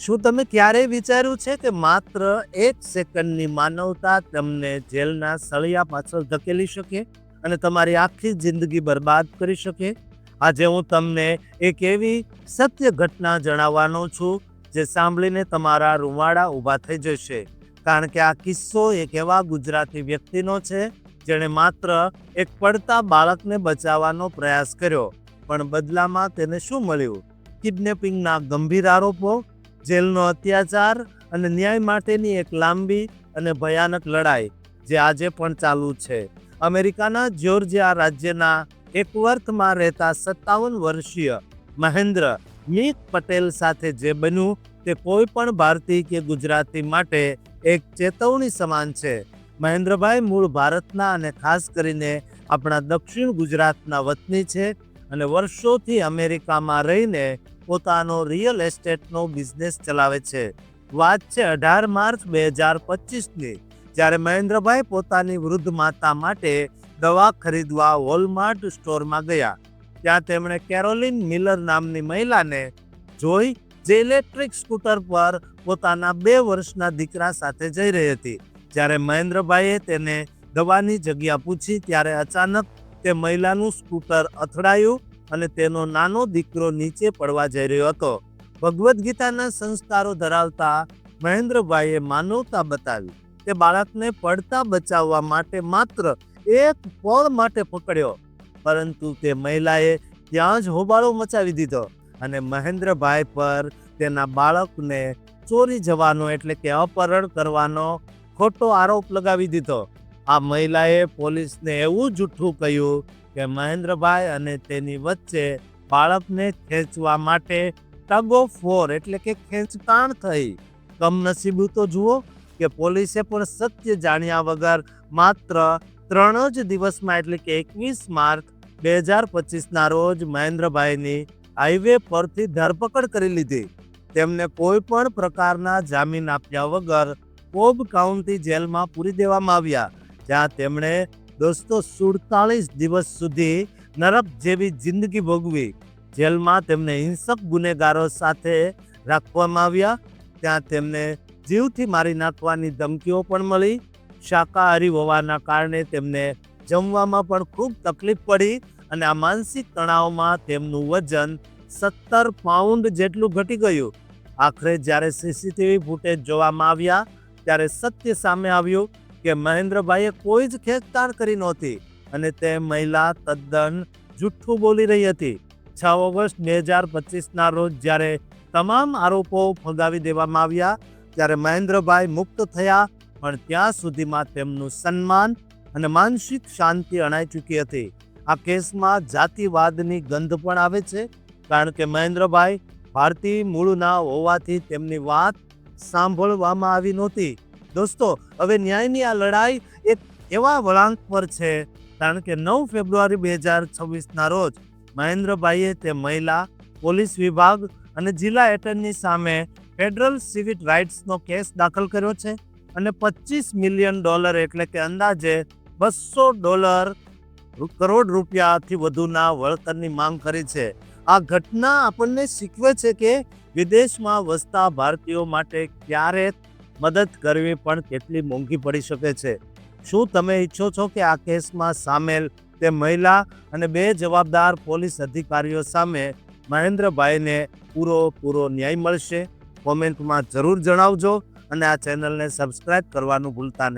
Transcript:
શું તમે ક્યારેય વિચાર્યું છે કે માત્ર 1 સેકન્ડની માનવતા તમને જેલના સળિયા પાછળ ધકેલી શકે અને તમારી આખી જિંદગી બરબાદ કરી શકે? આજે હું તમને એક એવી સત્ય ઘટના જણાવવાનો છું જે સાંભળીને તમારા રૂંવાડા ઊભા થઈ જશે. કારણ કે આ કિસ્સો એક એવા ગુજરાતી વ્યક્તિનો છે જેણે માત્ર એક પડતા બાળકને બચાવવાનો પ્રયાસ કર્યો, પણ બદલામાં તેને શું મળ્યું? કિડનેપિંગના ગંભીર આરોપો, જેલનો અત્યાચાર અને ન્યાય માટેની એક લાંબી અને ભયાનક લડાઈ જે આજે પણ ચાલુ છે. અમેરિકાના જ્યોર્જિયા રાજ્યના એકવર્થમાં રહેતા 57 વર્ષીય મહેન્દ્ર મીત પટેલ સાથે જે બન્યું તે કોઈ પણ ભારતીય કે ગુજરાતી માટે એક ચેતવણી સમાન છે. મહેન્દ્રભાઈ મૂળ ભારતના અને ખાસ કરીને આપણા દક્ષિણ ગુજરાતના વતની છે અને વર્ષોથી અમેરિકામાં રહીને પોતાનો રિયલ એસ્ટેટનો બિઝનેસ ચલાવે છે. વાત છે 18 માર્ચ 2025ની, જ્યારે મહેન્દ્રભાઈ પોતાની વૃદ્ધ માતા માટે દવા ખરીદવા વોલમાર્ટ સ્ટોરમાં ગયા. ત્યાં તેમણે કેરોલિન મિલર નામની મહિલાને જોઈ જે ઇલેક્ટ્રિક સ્કૂટર પર પોતાના 2 વર્ષના દીકરા સાથે જઈ રહી હતી. જ્યારે મહેન્દ્રભાઈએ તેને દવાની જગ્યા પૂછી ત્યારે અચાનક તે મહિલાનું સ્કૂટર અથડાયું અને તેનો નાનો દીકરો નીચે પડવા જઈ રહ્યો હતો. ભગવદ્ ગીતાના સંસ્કારો ધરાવતા મહેન્દ્રભાઈએ માનવતા બતાવી. તે બાળકને પડતા બચાવવા માટે માત્ર એક પળ માટે પકડ્યો, પરંતુ તે મહિલાએ ત્યાં જ હોબાળો મચાવી દીધો અને મહેન્દ્રભાઈ પર તેના બાળકને ચોરી જવાનો એટલે કે અપહરણ કરવાનો ખોટો આરોપ લગાવી દીધો. આ મહિલાએ પોલીસને એવું જૂઠું કહ્યું કે મહેન્દ્રભાઈ અને તેની વચ્ચે બાળકને ખેંચવા માટે ટગ ઓફ વોર એટલે કે ખેંચતાણ થઈ. કમનસીબી તો જુઓ કે પોલીસે પણ સત્ય જાણ્યા વગર માત્ર 3 જ દિવસમાં એટલે કે 21 માર્ચ 2025ના રોજ મહેન્દ્રભાઈની હાઈવે પરથી ધરપકડ કરી લીધી. તેમને કોઈ પણ પ્રકારના જામીન આપ્યા વગર કોબ કાઉન્ટી જેલમાં પૂરી દેવામાં આવ્યા, જ્યાં તેમણે 247 દિવસ સુધી નરક જેવી જિંદગી ભોગવી. જેલમાં તેમને હિંસક ગુનેગારો સાથે રાખવામાં આવ્યા. ત્યાં તેમને જીવથી મારી નાખવાની ધમકીઓ પણ મળી. શાકાહારી હોવાના કારણે તેમને જમવામાં પણ ખૂબ તકલીફ પડી અને આ માનસિક તણાવમાં તેમનું વજન 17 પાઉન્ડ જેટલું ઘટી ગયું. આખરે જ્યારે સીસીટીવી ફૂટેજ જોવામાં આવ્યા ત્યારે સત્ય સામે આવ્યું કે મહેન્દ્રભાઈએ કોઈ જ ખેંચતાણ કરી નહોતી અને તે મહિલા તદ્દન જૂઠું બોલી રહી હતી. 6 ઓગસ્ટ 2025ના રોજ જ્યારે તમામ આરોપો ફગાવી દેવામાં આવ્યા ત્યારે મહેન્દ્રભાઈ મુક્ત થયા, પણ ત્યાં સુધીમાં તેમનું સન્માન અને માનસિક શાંતિ અણાઈ ચૂકી હતી. આ કેસમાં જાતિવાદની ગંધ પણ આવે છે, કારણ કે મહેન્દ્રભાઈ ભારતીય મૂળના હોવાથી તેમની વાત સાંભળવામાં આવી નહોતી. દોસ્તો, હવે ન્યાયની આ લડાઈ એક એવા વળાંક પર છે, કારણ કે 9 ફેબ્રુઆરી 2026ના રોજ મહેન્દ્રભાઈએ તે મહિલા, પોલીસ વિભાગ અને જિલ્લા એટર્ની સામે ફેડરલ સિવિલ રાઇટ્સનો કેસ દાખલ કર્યો છે અને $25 મિલિયન એટલે કે અંદાજે $200 કરોડ રૂપિયાથી વધુના વળતરની માંગ કરી છે. આ ઘટના આપણને શીખવે છે કે વિદેશમાં વસતા ભારતીયો માટે ક્યારેક મદદ કરવી પણ કેટલી મોંઘી પડી શકે છે. શું તમે ઈચ્છો છો કે આ કેસમાં સામેલ તે મહિલા અને 2 જવાબદાર પોલીસ અધિકારીઓ સામે મહેન્દ્રભાઈને પૂરો ન્યાય મળશે? કોમેન્ટમાં જરૂર જણાવજો અને આ ચેનલને સબસ્ક્રાઇબ કરવાનું ભૂલતા નહીં.